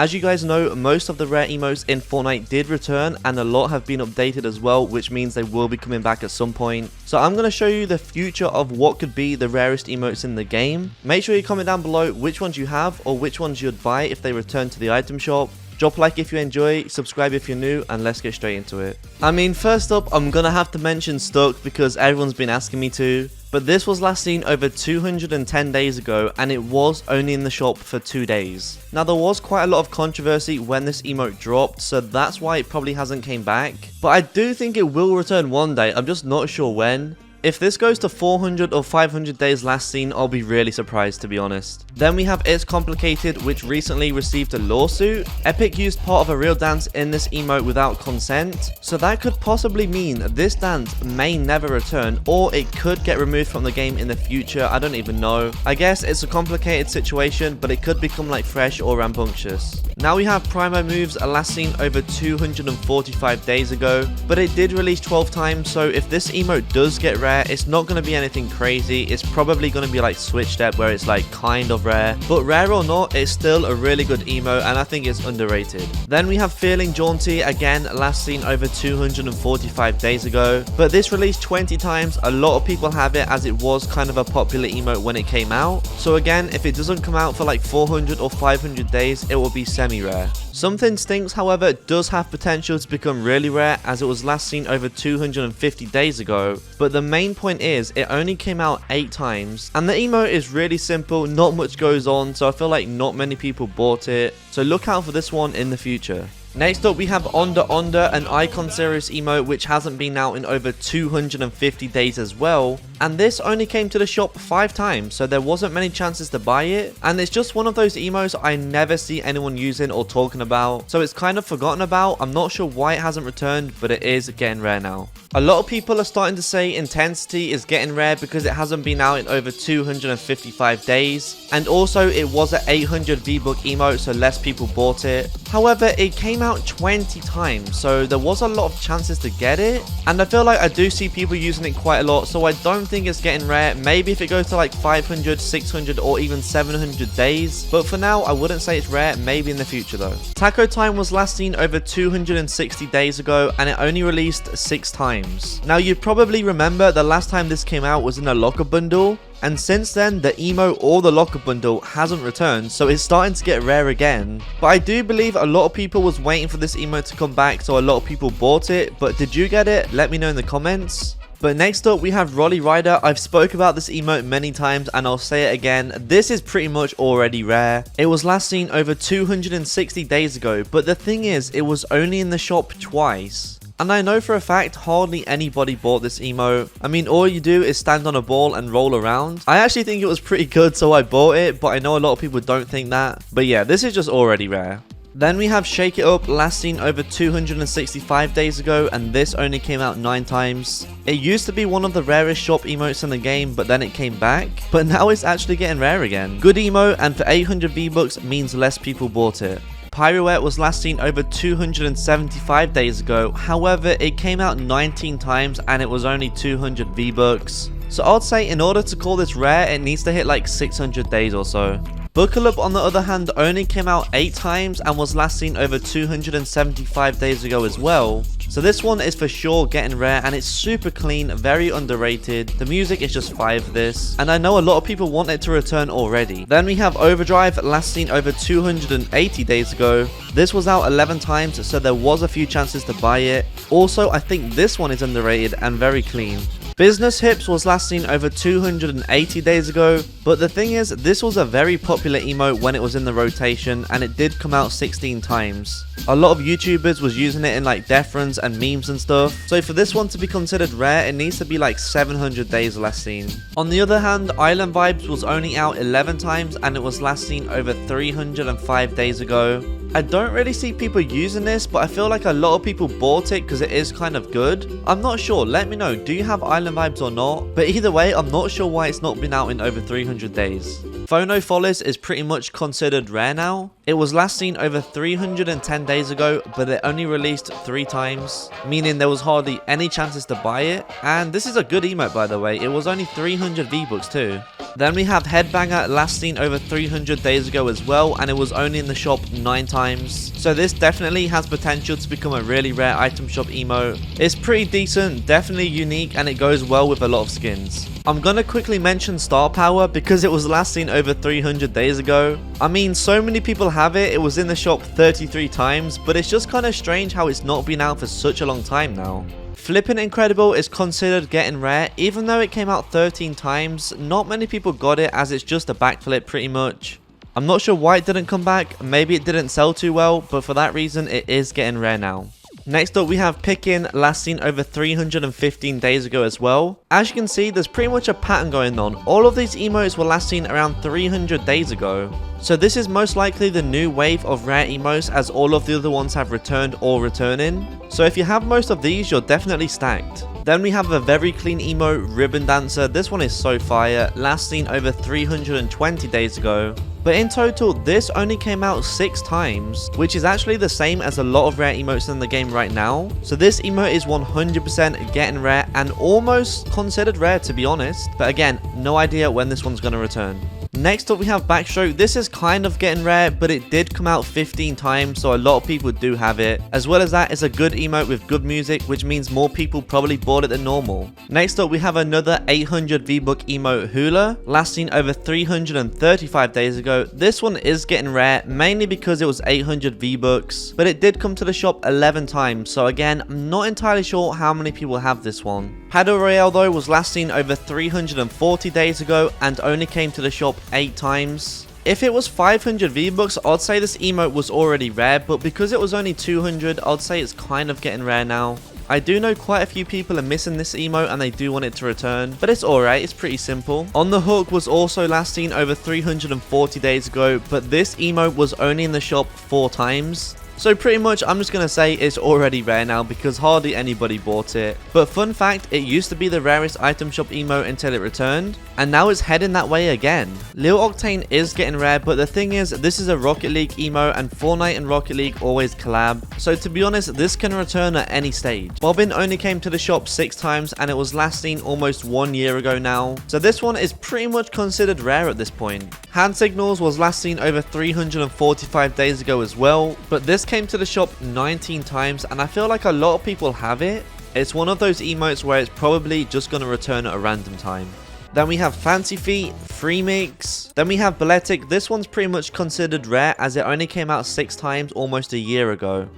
As you guys know, most of the rare emotes in Fortnite did return, and a lot have been updated as well, which means they will be coming back at some point. So I'm going to show you the future of what could be the rarest emotes in the game. Make sure you comment down below which ones you have or which ones you'd buy if they return to the item shop. Drop a like if you enjoy, subscribe if you're new, and let's get straight into it. I mean, first up, I'm gonna have to mention Stuck because everyone's been asking me to. But this was last seen over 210 days ago, and it was only in the shop for 2 days. Now, there was quite a lot of controversy when this emote dropped, so that's why it probably hasn't came back. But I do think it will return one day, I'm just not sure when. If this goes to 400 or 500 days last seen, I'll be really surprised, to be honest. Then we have It's Complicated, which recently received a lawsuit. Epic used part of a real dance in this emote without consent, so that could possibly mean this dance may never return, or it could get removed from the game in the future. I don't even know. I guess it's a complicated situation, but it could become like fresh or rambunctious. Now we have Primo Moves, last seen over 245 days ago, but it did release 12 times, so if this emote does get rare, it's not going to be anything crazy. It's probably going to be like Switch Step, where it's like kind of rare, but rare or not, it's still a really good emote, and I think it's underrated. Then we have Feelin Jaunty, again last seen over 245 days ago, but this released 20 times. A lot of people have it as it was kind of a popular emote when it came out, so again, if it doesn't come out for like 400 or 500 days, it will be semi-rare. Something Stinks, however, does have potential to become really rare, as it was last seen over 250 days ago, but the main point is it only came out 8 times, and the emote is really simple, not much goes on, so I feel like not many people bought it, so look out for this one in the future. Next up we have Onda, an Icon series emote which hasn't been out in over 250 days as well, and this only came to the shop 5 times, so there wasn't many chances to buy it, and it's just one of those emotes I never see anyone using or talking about, so it's kind of forgotten about. I'm not sure why it hasn't returned, but it is getting rare now. A lot of people are starting to say Intensity is getting rare because it hasn't been out in over 255 days, and also it was an 800 V-Buck emote, so less people bought it. However, it came out 20 times, so there was a lot of chances to get it, and I feel like I do see people using it quite a lot, so I don't think it's getting rare. Maybe if it goes to like 500, 600, or even 700 days, but for now I wouldn't say it's rare. Maybe in the future though. Taco Time was last seen over 260 days ago, and it only released 6 times. Now, you probably remember the last time this came out was in a locker bundle, and since then the emote or the locker bundle hasn't returned, so it's starting to get rare again. But I do believe a lot of people was waiting for this emote to come back, so a lot of people bought it. But did you get it? Let me know in the comments. But next up we have Rolly Rider. I've spoke about this emote many times, and I'll say it again, this is pretty much already rare. It was last seen over 260 days ago, but the thing is, it was only in the shop twice. And I know for a fact hardly anybody bought this emote. I mean, all you do is stand on a ball and roll around. I actually think it was pretty good, so I bought it, but I know a lot of people don't think that. But yeah, this is just already rare. Then we have Shake It Up, last seen over 265 days ago, and this only came out 9 times. It used to be one of the rarest shop emotes in the game, but then it came back. But now it's actually getting rare again. Good emote, and for 800 V-Bucks means less people bought it. Pirouette was last seen over 275 days ago, however it came out 19 times and it was only 200 V-Bucks. So I'd say in order to call this rare, it needs to hit like 600 days or so. Buckle Up, on the other hand, only came out 8 times and was last seen over 275 days ago as well. So this one is for sure getting rare, and it's super clean, very underrated. The music is just fire for this, and I know a lot of people want it to return already. Then we have Overdrive, last seen over 280 days ago. This was out 11 times, so there was a few chances to buy it. Also, I think this one is underrated and very clean. Business Hips was last seen over 280 days ago, but the thing is, this was a very popular emote when it was in the rotation, and it did come out 16 times. A lot of YouTubers was using it in like death runs and memes and stuff, so for this one to be considered rare, it needs to be like 700 days last seen. On the other hand, Island Vibes was only out 11 times, and it was last seen over 305 days ago. I don't really see people using this, but I feel like a lot of people bought it because it is kind of good. I'm not sure, let me know, do you have Island Vibes or not? But either way, I'm not sure why it's not been out in over 300 days. Phono Follies is pretty much considered rare now. It was last seen over 310 days ago, but it only released 3 times, meaning there was hardly any chances to buy it. And this is a good emote, by the way. It was only 300 V-Bucks too. Then we have Headbanger, last seen over 300 days ago as well, and it was only in the shop 9 times. So this definitely has potential to become a really rare item shop emote. It's pretty decent, definitely unique, and it goes well with a lot of skins. I'm gonna quickly mention Star Power because it was last seen over 300 days ago. I mean, so many people have it, it was in the shop 33 times, but it's just kind of strange how it's not been out for such a long time now. Flippin Incredible is considered getting rare, even though it came out 13 times, not many people got it as it's just a backflip pretty much. I'm not sure why it didn't come back, maybe it didn't sell too well, but for that reason it is getting rare now. Next up we have Pickin, last seen over 315 days ago as well. As you can see, there's pretty much a pattern going on. All of these emotes were last seen around 300 days ago. So this is most likely the new wave of rare emotes as all of the other ones have returned or returning. So if you have most of these, you're definitely stacked. Then we have a very clean emote, Ribbon Dancer. This one is so fire, last seen over 320 days ago. But in total, this only came out 6 times, which is actually the same as a lot of rare emotes in the game right now. So this emote is 100% getting rare and almost considered rare to be honest. But again, no idea when this one's going to return. Next up we have Backstroke. This is kind of getting rare, but it did come out 15 times, so a lot of people do have it. As well as that, it's a good emote with good music, which means more people probably bought it than normal. Next up we have another 800 V-Buck emote, Hula, last seen over 335 days ago. This one is getting rare, mainly because it was 800 V-Bucks, but it did come to the shop 11 times, so again, I'm not entirely sure how many people have this one. Royale though was last seen over 340 days ago and only came to the shop 8 times. If it was 500 V-Bucks, I'd say this emote was already rare, but because it was only 200, I'd say it's kind of getting rare now. I do know quite a few people are missing this emote and they do want it to return, but it's alright, it's pretty simple. On the Hook was also last seen over 340 days ago, but this emote was only in the shop 4 times. So pretty much I'm just going to say it's already rare now because hardly anybody bought it. But fun fact, it used to be the rarest item shop emote until it returned, and now it's heading that way again. Lil Octane is getting rare, but the thing is, this is a Rocket League emote and Fortnite and Rocket League always collab. So to be honest, this can return at any stage. Bobbin only came to the shop 6 times and it was last seen almost 1 year ago now. So this one is pretty much considered rare at this point. Hand Signals was last seen over 345 days ago as well, but this came to the shop 19 times and I feel like a lot of people have it. It's one of those emotes where it's probably just going to return at a random time. Then we have Fancy Feet, Free Mix. Then we have Balletic. This one's pretty much considered rare as it only came out 6 times almost a year ago.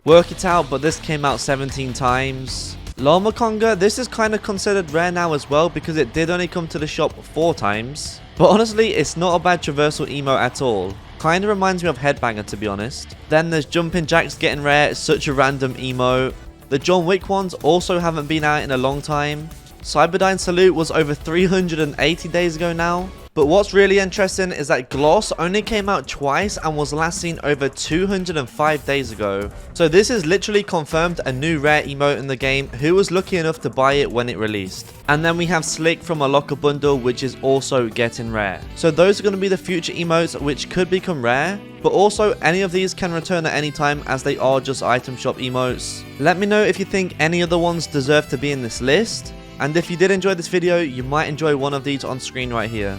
Work It Out, but this came out 17 times. Llama Conga, this is kind of considered rare now as well because it did only come to the shop 4 times. But honestly, it's not a bad traversal emote at all. Kind of reminds me of Headbanger to be honest. Then there's Jumpin' Jacks getting rare, it's such a random emote. The John Wick ones also haven't been out in a long time. Cyberdyne Salute was over 380 days ago now. But what's really interesting is that Gloss only came out twice and was last seen over 205 days ago. So this is literally confirmed a new rare emote in the game. Who was lucky enough to buy it when it released? And then we have Slick from a locker bundle, which is also getting rare. So those are going to be the future emotes which could become rare. But also any of these can return at any time as they are just item shop emotes. Let me know if you think any other ones deserve to be in this list. And if you did enjoy this video, you might enjoy one of these on screen right here.